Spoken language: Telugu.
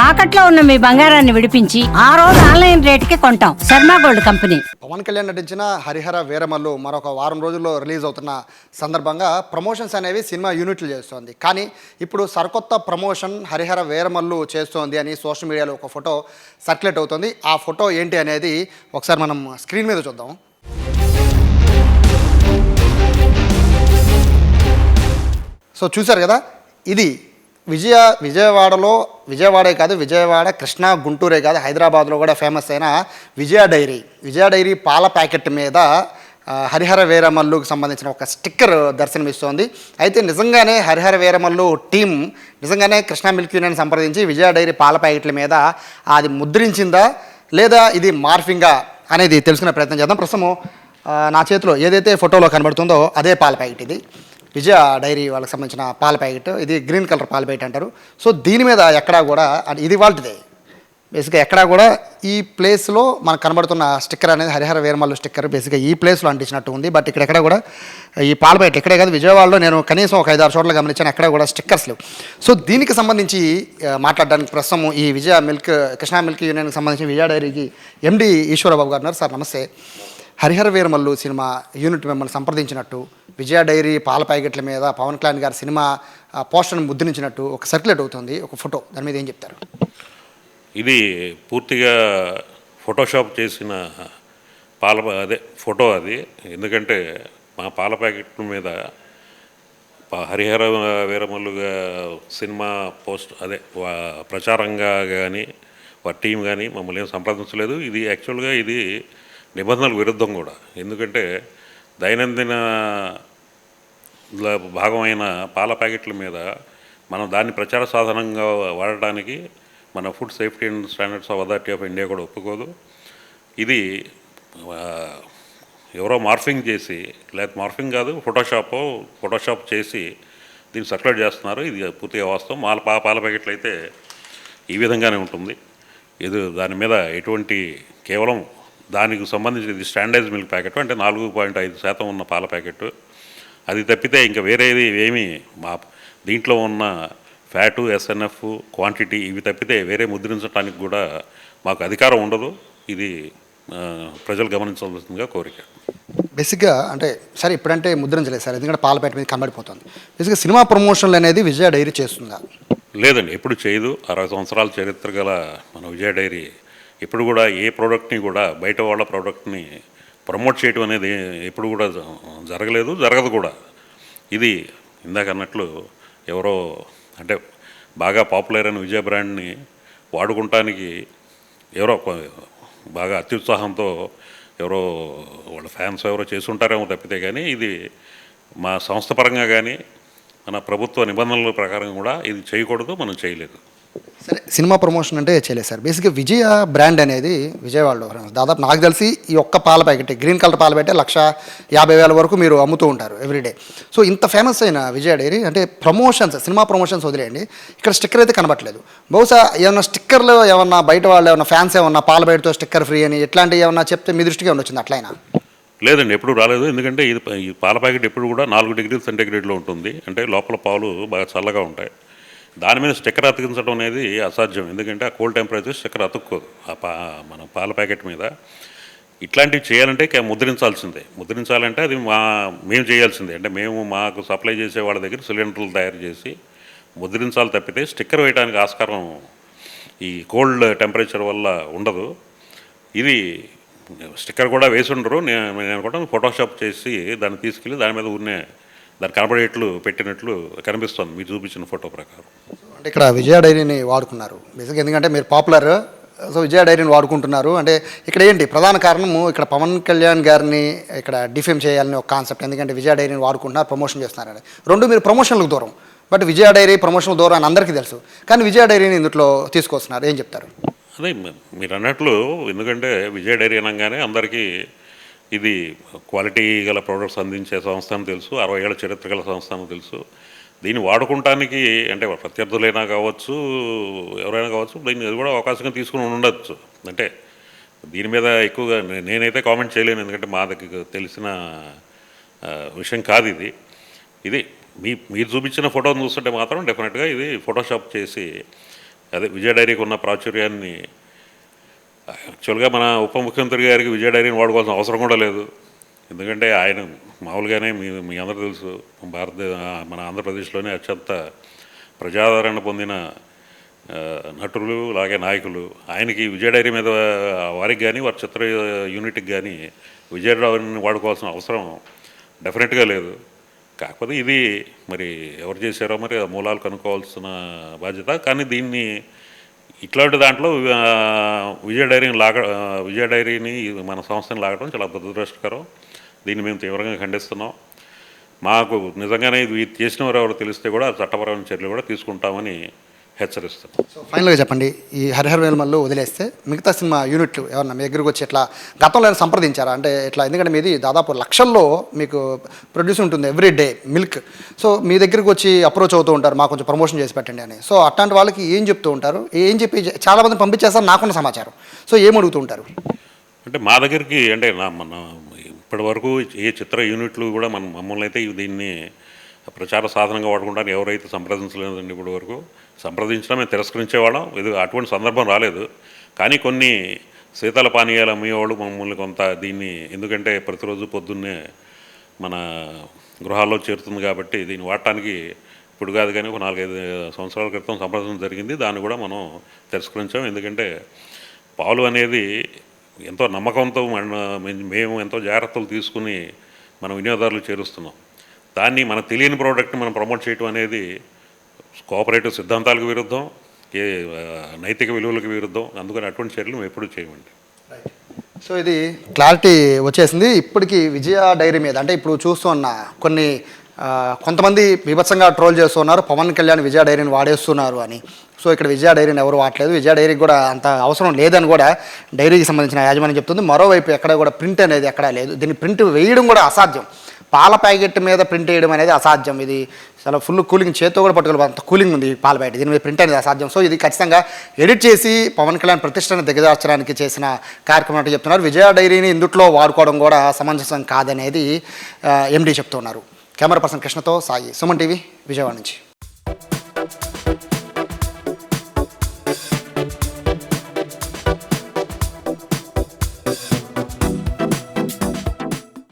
తాకట్లో ఉన్న మీ బంగారాన్ని విడిపించి ఆ రోజు ఆన్లైన్ రేటుకి కొంటాం. Sharma gold company. పవన్ కళ్యాణ్ నటించిన హరిహర వీరమల్లు మరొక వారం రోజుల్లో రిలీజ్ అవుతున్న సందర్భంగా ప్రమోషన్స్ అనేవి సినిమా యూనిట్లు చేస్తోంది. కానీ ఇప్పుడు సరికొత్త ప్రమోషన్ హరిహర వీరమల్లు చేస్తోంది అని సోషల్ మీడియాలో ఒక ఫోటో సర్క్యులేట్ అవుతుంది. ఆ ఫోటో ఏంటి అనేది ఒకసారి మనం స్క్రీన్ మీద చూద్దాం. సో చూశారు కదా, ఇది విజయవాడే కాదు, విజయవాడ, కృష్ణా, గుంటూరే కాదు, హైదరాబాద్లో కూడా ఫేమస్ అయిన విజయ డైరీ పాల ప్యాకెట్ మీద హరిహర వీరమల్లుకు సంబంధించిన ఒక స్టిక్కర్ దర్శనమిస్తోంది. అయితే నిజంగానే హరిహర వీరమల్లు టీం నిజంగానే కృష్ణా మిల్క్ యూనియన్ సంప్రదించి విజయ డైరీ పాల ప్యాకెట్ల మీద అది ముద్రించిందా లేదా ఇది మార్ఫింగా అనేది తెలుసుకునే ప్రయత్నం చేద్దాం. ప్రస్తుతం నా చేతిలో ఏదైతే ఫోటోలో కనబడుతుందో అదే పాల ప్యాకెట్. ఇది విజయ డైరీ వాళ్ళకి సంబంధించిన పాల ప్యాకెట్. ఇది గ్రీన్ కలర్ పాల ప్యాకెట్ అంటారు. సో దీని మీద ఎక్కడా కూడా ఇది వాళ్ళదే బేసిక్గా ఎక్కడా కూడా ఈ ప్లేస్లో మనకు కనబడుతున్న స్టిక్కర్ అనేది హరిహర వీరమల్లు స్టిక్కర్ బేసిక్గా ఈ ప్లేస్లో అంటించినట్టు ఉంది. బట్ ఇక్కడ కూడా ఈ పాల ప్యాకెట్ ఇక్కడే కాదు, విజయవాడలో నేను కనీసం ఒక 5-6 చోట్ల గమనించాను, ఎక్కడ కూడా స్టిక్కర్స్ లేవు. సో దీనికి సంబంధించి మాట్లాడడానికి ప్రస్తుతం ఈ కృష్ణా మిల్క్ యూనియన్కి సంబంధించి విజయ డైరీకి ఎండి ఈశ్వరబాబు గారు ఉన్నారు. సార్ నమస్తే. హరిహర వీరమల్లు సినిమా యూనిట్ మిమ్మల్ని సంప్రదించినట్టు, విజయ డైరీ పాల ప్యాకెట్ల మీద పవన్ కళ్యాణ్ గారి సినిమా పోస్టర్ని ముద్రించినట్టు ఒక సర్క్యులేట్ అవుతుంది ఒక ఫోటో. దాని మీద ఏం చెప్తారు? ఇది పూర్తిగా ఫోటోషాప్ చేసిన ఫోటో అది. ఎందుకంటే మా పాల ప్యాకెట్ల మీద హరిహర వీరమల్లుగా సినిమా ప్రచారంగా కానీ వారి టీం కానీ మమ్మల్ని ఏం సంప్రదించలేదు. ఇది యాక్చువల్గా ఇది నిబంధనలకు విరుద్ధం కూడా. ఎందుకంటే దైనందిన భాగమైన పాల ప్యాకెట్ల మీద మనం దాన్ని ప్రచార సాధనంగా వాడటానికి మన food safety and standards authority of India కూడా ఒప్పుకోదు. ఇది ఎవరో మార్ఫింగ్ చేసి, లేకపోతే మార్ఫింగ్ కాదు, ఫోటోషాప్ చేసి దీన్ని సర్క్యులేట్ చేస్తున్నారు. ఇది పూర్తిగా వాస్తవం. పాల ప్యాకెట్లు అయితే ఈ విధంగానే ఉంటుంది. ఇది దాని మీద ఎటువంటి కేవలం దానికి సంబంధించి ఇది స్టాండర్డైజ్ మిల్క్ ప్యాకెట్, అంటే 4.5% ఉన్న పాల ప్యాకెట్. అది తప్పితే ఇంకా వేరేది ఏమీ దీంట్లో ఉన్న ఫ్యాటు, ఎస్ఎన్ఎఫ్, క్వాంటిటీ ఇవి తప్పితే వేరే ముద్రించడానికి కూడా మాకు అధికారం ఉండదు. ఇది ప్రజలు గమనించవలసిందిగా కోరిక. బేసిక్గా అంటే సరే ఇప్పుడంటే ముద్రించలేదు సార్, ఎందుకంటే పాల ప్యాకెట్ మీద కనబడిపోతుంది. బేసిక్గా సినిమా ప్రమోషన్లు అనేది విజయ డైరీ చేస్తుందా? లేదండి, ఎప్పుడు చేయదు. 60 సంవత్సరాల చరిత్ర గల మన విజయ డైరీ ఎప్పుడు కూడా ఏ ప్రోడక్ట్ని కూడా బయట వాళ్ళ ప్రోడక్ట్ని ప్రమోట్ చేయడం అనేది ఎప్పుడు కూడా జరగలేదు, జరగదు కూడా. ఇది ఇందాక అన్నట్లు ఎవరో అంటే బాగా పాపులర్ అయిన విజయ బ్రాండ్ని వాడుకుంటానికి ఎవరో బాగా అత్యుత్సాహంతో ఎవరో వాళ్ళ ఫ్యాన్స్ ఎవరో చేసి ఉంటారేమో తప్పితే కానీ ఇది మా సంస్థ పరంగా కానీ మన ప్రభుత్వ నిబంధనల ప్రకారం కూడా ఇది చేయకూడదు, మనం చేయలేదు. సరే, సినిమా ప్రమోషన్ అంటే చేయలేదు సార్. బేసిక్గా విజయ బ్రాండ్ అనేది విజయవాడలో దాదాపు నాకు తెలిసి ఈ ఒక్క పాల ప్యాకెట్ గ్రీన్ కలర్ పాల ప్యాకెట్ 1,50,000 వరకు మీరు అమ్ముతూ ఉంటారు ఎవ్రీడే. సో ఇంత ఫేమస్ అయిన విజయ డైరీ అంటే సినిమా ప్రమోషన్స్ వదిలేయండి, ఇక్కడ స్టిక్కర్ అయితే కనబట్టలేదు. బహుశా ఏమన్నా స్టిక్కర్లు ఏమన్నా బయట వాళ్ళు ఏమన్నా ఫ్యాన్స్ ఏమన్నా పాల ప్యాకెట్తో స్టిక్కర్ ఫ్రీ అని ఇట్లాంటివి ఏమన్నా చెప్తే మీ దృష్టికి ఏమన్నా వచ్చింది? అట్లయినా లేదండి, ఎప్పుడు రాలేదు. ఎందుకంటే ఈ పాల ప్యాకెట్ ఎప్పుడు కూడా 4 డిగ్రీల సెంటీగ్రేడ్లో ఉంటుంది. అంటే లోపల పాలు బాగా చల్లగా ఉంటాయి. దాని మీద స్టిక్కర్ అతికించడం అనేది అసాధ్యం. ఎందుకంటే ఆ కోల్డ్ టెంపరేచర్ స్టిక్కర్ అతుక్కోదు మన పాల ప్యాకెట్ మీద. ఇట్లాంటివి చేయాలంటే ముద్రించాలంటే అది మేము చేయాల్సిందే. అంటే మేము మాకు సప్లై చేసే వాళ్ళ దగ్గర సిలిండర్లు తయారు చేసి ముద్రించాలి తప్పితే స్టిక్కర్ వేయడానికి ఆస్కారం ఈ కోల్డ్ టెంపరేచర్ వల్ల ఉండదు. ఇది స్టిక్కర్ కూడా వేసి ఉండరు. నేను కూడా ఫోటోషాప్ చేసి దాన్ని తీసుకెళ్ళి దాని మీద దాన్ని కనబడేట్లు పెట్టినట్లు కనిపిస్తుంది మీరు చూపించిన ఫోటో ప్రకారం. అంటే ఇక్కడ విజయ డైరీని వాడుకున్నారు బేసిక్గా, ఎందుకంటే మీరు పాపులర్, సో విజయ డైరీని వాడుకుంటున్నారు. అంటే ఇక్కడ ఏంటి ప్రధాన కారణము? ఇక్కడ పవన్ కళ్యాణ్ గారిని ఇక్కడ డిఫేమ్ చేయాలని ఒక కాన్సెప్ట్. ఎందుకంటే విజయ డైరీని వాడుకుంటున్నారు, ప్రమోషన్ చేస్తున్నారని. రెండు మీరు ప్రమోషన్లకు దూరం, బట్ విజయ డైరీ ప్రమోషన్లకు దూరం అని అందరికీ తెలుసు. కానీ విజయ డైరీని ఇందులో తీసుకొస్తున్నారు, ఏం చెప్తారు? అదే మీరు అన్నట్లు, ఎందుకంటే విజయ డైరీ అనగానే అందరికీ ఇది క్వాలిటీ గల ప్రోడక్ట్స్ అందించే సంస్థ అని తెలుసు, 60 ఏళ్ల చరిత్ర గల సంస్థ అని తెలుసు. దీన్ని వాడుకుంటానికి అంటే ప్రత్యర్థులైనా కావచ్చు, ఎవరైనా కావచ్చు, దీన్ని కూడా అవకాశంగా తీసుకుని ఉండొచ్చు. అంటే దీని మీద ఎక్కువగా నేనైతే కామెంట్ చేయలేను, ఎందుకంటే మా దగ్గర తెలిసిన విషయం కాదు ఇది. మీరు చూపించిన ఫోటోని చూస్తుంటే మాత్రం డెఫినెట్గా ఇది ఫోటోషాప్ చేసి అదే విజయ డైరీకి ఉన్న ప్రాచుర్యాన్ని యాక్చువల్గా మన ఉప ముఖ్యమంత్రి గారికి విజయ డైరీని వాడుకోవాల్సిన అవసరం కూడా లేదు. ఎందుకంటే ఆయన మామూలుగానే మీ అందరూ తెలుసు, మన ఆంధ్రప్రదేశ్లోనే అత్యంత ప్రజాదరణ పొందిన నటులు అలాగే నాయకులు. ఆయనకి విజయ డైరీ మీద వారికి కానీ వారి చిత్ర యూనిట్కి కానీ విజయ డైరీని వాడుకోవాల్సిన అవసరం డెఫినెట్గా లేదు. కాకపోతే ఇది మరి ఎవరు చేశారో మరి ఆ మూలాలు కనుక్కోవాల్సిన బాధ్యత. కానీ దీన్ని ఇట్లాంటి దాంట్లో విజయ డైరీని మన సంస్థని లాగడం చాలా దురదృష్టకరం. దీన్ని మేము తీవ్రంగా ఖండిస్తున్నాం. మాకు నిజంగానే ఇది చేసిన వారు ఎవరు తెలిస్తే కూడా చట్టపరమైన చర్యలు కూడా తీసుకుంటామని హెచ్చరిస్తున్నాం. సో ఫైనల్గా చెప్పండి, ఈ హరిహర వేలమల్లు వదిలేస్తే మిగతా సినిమా యూనిట్లు ఎవరన్నా మీ దగ్గరికి వచ్చి ఇట్లా గతంలో సంప్రదించారా? అంటే ఇట్లా, ఎందుకంటే మీది దాదాపు లక్షల్లో మీకు ప్రొడ్యూస్ ఉంటుంది ఎవ్రీ డే మిల్క్. సో మీ దగ్గరికి వచ్చి అప్రోచ్ అవుతూ ఉంటారు, మాకు కొంచెం ప్రమోషన్ చేసి పెట్టండి అని. సో అట్లాంటి వాళ్ళకి ఏం చెప్తూ ఉంటారు? ఏం చెప్పి చాలామంది పంపించేస్తారు నాకున్న సమాచారం. సో ఏం అడుగుతూ ఉంటారు? అంటే మా దగ్గరికి అంటే మన ఇప్పటి వరకు ఏ చిత్ర యూనిట్లు కూడా మమ్మల్ని అయితే దీన్ని ప్రచార సాధనంగా వాడుకుంటాను ఎవరైతే సంప్రదించలేదండి. ఇప్పటి వరకు సంప్రదించినా మేము తిరస్కరించేవాళ్ళం. ఇది అటువంటి సందర్భం రాలేదు. కానీ కొన్ని శీతల పానీయాలు అమ్మేవాళ్ళు మమ్మల్ని కొంత దీన్ని, ఎందుకంటే ప్రతిరోజు పొద్దున్నే మన గృహాల్లో చేరుతుంది కాబట్టి దీన్ని వాడటానికి ఇప్పుడు కాదు కానీ ఒక 4-5 సంవత్సరాల క్రితం సంప్రదించడం జరిగింది. దాన్ని కూడా మనం తిరస్కరించాం. ఎందుకంటే పాలు అనేది ఎంతో నమ్మకంతో మేము ఎంతో జాగ్రత్తలు తీసుకుని మన వినియోగదారులు చేరుస్తున్నాం. దాన్ని మన తెలియని ప్రోడక్ట్ని మనం ప్రమోట్ చేయడం అనేది కోఆపరేటివ్ సిద్ధాంతాలకు విరుద్ధం, నైతిక విలువలకు విరుద్ధం. అందుకని అటువంటి చర్యలు మేము ఎప్పుడూ చేయమండి. సో ఇది క్లారిటీ వచ్చేసింది. ఇప్పటికీ విజయ డైరీ మీద అంటే ఇప్పుడు చూస్తున్న కొంతమంది బీభత్సంగా ట్రోల్ చేస్తున్నారు, పవన్ కళ్యాణ్ విజయ డైరీని వాడేస్తున్నారు అని. సో ఇక్కడ విజయ డైరీని ఎవరు వాడలేదు, విజయ డైరీకి కూడా అంత అవసరం లేదని కూడా డైరీకి సంబంధించిన యాజమాన్యం చెప్తుంది. మరోవైపు ఎక్కడ కూడా ప్రింట్ అనేది ఎక్కడా లేదు. దీన్ని ప్రింట్ వేయడం కూడా అసాధ్యం. పాల ప్యాకెట్ మీద ప్రింట్ వేయడం అనేది అసాధ్యం. ఇది చాలా ఫుల్ కూలింగ్, చేత్తో కూడా పట్టుకోవాలి, అంత కూలింగ్ ఉంది పాల ప్యాకెట్. దీని మీద ప్రింట్ అనేది అసాధ్యం. సో ఇది ఖచ్చితంగా ఎడిట్ చేసి పవన్ కళ్యాణ్ ప్రతిష్టను దిగజార్చడానికి చేసిన కార్యక్రమం అంటే చెప్తున్నారు. విజయ డైరీని ఇందుట్లో వాడుకోవడం కూడా సమంజసం కాదనేది ఎండీ చెప్తున్నారు. కెమెరా పర్సన్ కృష్ణతో సాయి, సుమన్ టీవీ, విజయవాడ నుంచి.